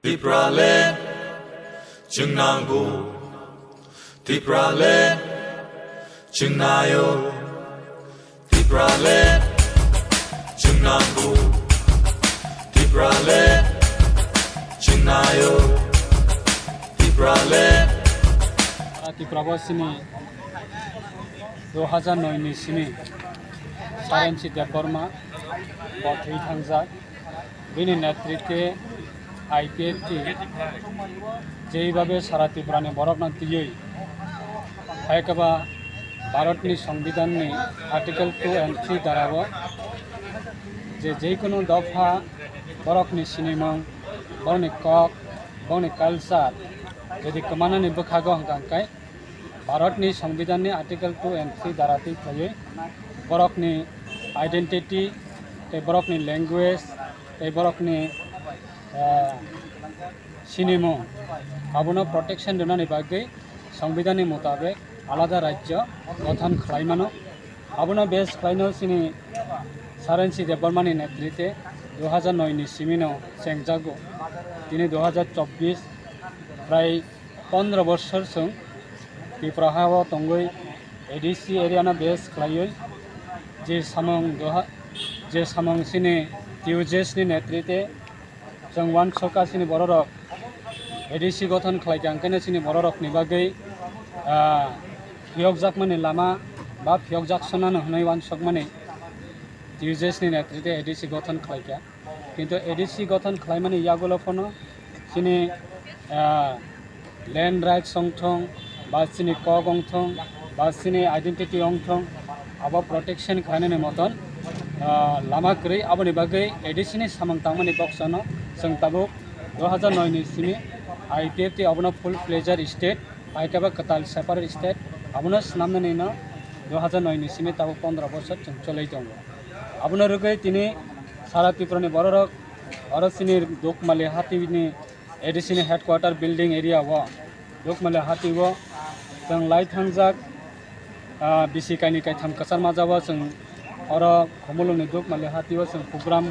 Tipralen Chungnangu Tipralen Chungnayo Tipralen Chungnangu Tipralen Chungnayo Tipralen Tiprabasini 2009 ni sini Sarensi Deborma Botri Thangzak Bini নেতৃত্বে IPFT যেইভাবে সারা ত্রিপুরানি বরফনা দিয়েই একেবা ভারতনি সংবিধাননি article 2 and 3 দ্বারাও যে কোনো দফা বরফনি সিনেমং বরনি কক বরনি কালচার যদি কমানানি বখাগো হাঙ্কাই ভারতনি সংবিধাননি আর্টিকেল 2 and 3 দ্বারাতে থাইয়ে বরফনি আইডেন্টিটি তে বরফনি ল্যাঙ্গুয়েজ তে বরফনি সিনেমা আবনো প্রটেকশন দেনানি বাগै সংবিধানनि মোতাবেক আলাদা রাজ্য গঠন খাইমানো আবনো বেস খাইনো সিনি সারেন্সি দেববর্মানি নেতৃত্বে 2009 नि সিমিনো চেংজাগো তিনি 2024 প্রায় 15 বছর সং ত্রিপুরাহাও তঙ্গই এডিসি এরিয়ানা বেস খাইয় যে সামং সিনি টিউজেসনি নেতৃত্বে जों वान सकासिनि बररक एडिसि गठन खालायखै ओंखायनो जोंनि बररकनि बागै फियकजाकमानि लामा बा फियकजाकसनानो होनाय वान सकमानि टिउजेसनि नेतृत्वे एडिसि गठन खालायखै किन्तु एडिसि गठन खालायमानि यागुलफनो जोंनि लैंड राइट्स अंथं बा जोंनि कक अंथं बा जोंनि आइडेंटिटी अंथं आबा प्रोटेक्शन खालायनायनि मतन लामा गैयै आबोनि बागै एडिसिनि सामं तांमानि बक्सनो जों ताबुक 2009 नि सिमी आईपीएफटी अबनो फुल फ्लेजर स्टेट आइकाबा कताल सेपारेट स्टेट अबनो स्नामनानै 2009 नि सिमी ताबुक 15 बছর जों चलै दङ अबनो रुगै तिनी सारा त्रिपुरानि बररक अरसिनि दोकमाले हातिनि एडिसिनि हेडक्वार्टर बिल्डिं एरिया व दोकमाले हाति व जों लाइथांजाक बिसिकाइनि काइथाम कसार माजावा जों और खमलुनि दोकमाले हाति व जों प्रोग्राम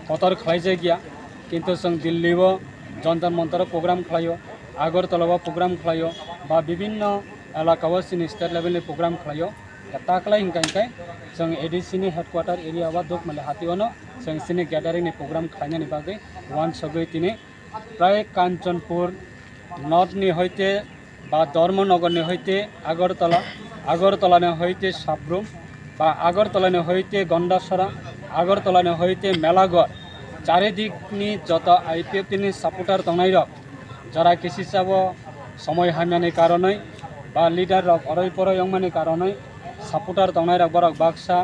कतर खालायजे गया किन्तु जों दिल्लीव जन्तर मन्तर प्रोग्राम खालायो आगरतलाव प्रोग्राम खालायो बा विभिन्न एलाकाव जोंनि स्टेट लेभेलनि प्रोग्राम खालायो ताकलाय हिंखाय जों एडिसिनि हेडक्वार्टर एरिया बा दोकमाले हातियावनो जों जोंनि ग्यादारिंनि प्रोग्राम खालायनायनि बागै वान सगै तिनि प्राय कांचनपुर नर्थनि हयते बा धर्मनगरनि हयते आगरतलानि हयते साब्रुम बा आगरतलानि हयते गंडासरा आगरतलानि हयते मेलागढ़ चारिदिकनि जत आईपीएफनि सापोर्टार तंनाय रक जरा किसी चाबो समय हामियानि कारणे बा लिडार रक अरय परय यंगमानि कारणे सापोर्टार तंनाय रक बरक बाक्सा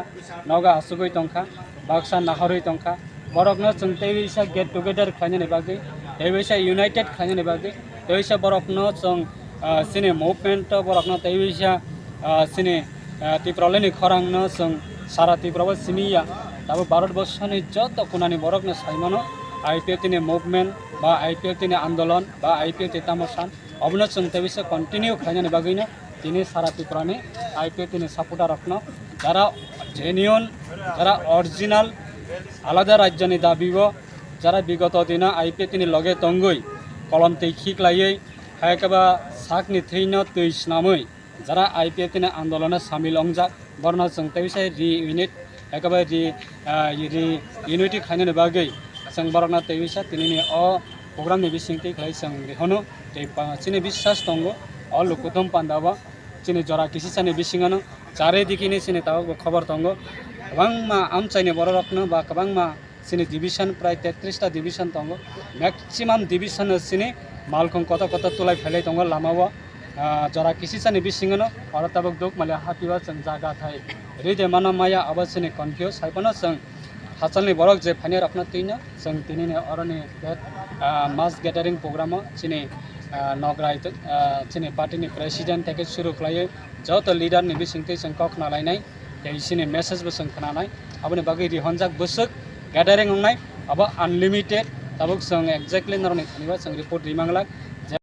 नगा आसुगै तंखा बाक्सा नाहरै तंखा बरकनो जों तैसा गेट टुगेदर खालायनायनि बागै तैसा यूनाइटेड खालायनायनि बागै तैसा बरकनो जों सिने मुभमेंट बरकनो तैसा सिने त्रिपुरानि खरांनो जों सारा त्रिपुराबो सिनिया दाबो भारतवर्षनि जत कोनानि बरकनो साइमानो आईपीएफनि मुभमेंट बा आईपीएफनि आंदोलन बा आईपीएफनि तामसान अबनो जों तैसा कन्टिन्यू खालायनायनि बागैनो दिनै सारा त्रिपुरानि आईपीएफनि सापोर्टार रखनो जारा जेन्युइन जारा अरिजिनल आलादा राज्यनि दाबिव जारा विगत दिन आईपीएफनि लगे तंगै कलम तैखिख्लायै हायकाबा साकनि थैनो तैस्नामै जारा आईपीएफनि आंदोलना सामिल अंजाक बरना जों तैसा रियूनिट एकेबारे यूनिटी खालायनायनि बागै जों बरकना तैसा दिनैनि प्रोग्रामनि बिसिंथि खालाय जों बेखौनो जोंनि बिश्वास दङ लुकुथम पान्डावा जोंनि जरा किसिसानि बिसिङानो चारिदिकिनि जोंनि ताबो खबर दङ गोबांमा आमचाइनि बररकनो बा गोबांमा जोंनि डिभिजन प्राय 33टा डिभिजन दङ मैक्सिमाम डिभिजन जोंनि मालखौ कत कत तुलाय फैलाय दङ लामाव जरा किसिसानि बिसिङानो और ताबुक दोकमाले हातिवा जों जागा थाय रिदे माना माया अबसनि कन्फ्यूज हाइपनो जों हासलनि बरक जे फाइने रखना तिनो जों तिनिने अरनि मास गैदरिंग प्रोग्राम चिनि नगराय चिनि पार्टीनि प्रेसिडेंट तेके शुरू खालायो जत लिडारनि बिसिंथि जों कखना लायनाय तेसिनि मेसेजबो जों खोनानाय अबनि बागै रिहनजाक बसुक गैदरिंग होनाय अब अनलिमिटेड ताबुक जों एक्जेक्टली नरनि थानिबा जों रिपोर्ट रिमांलाक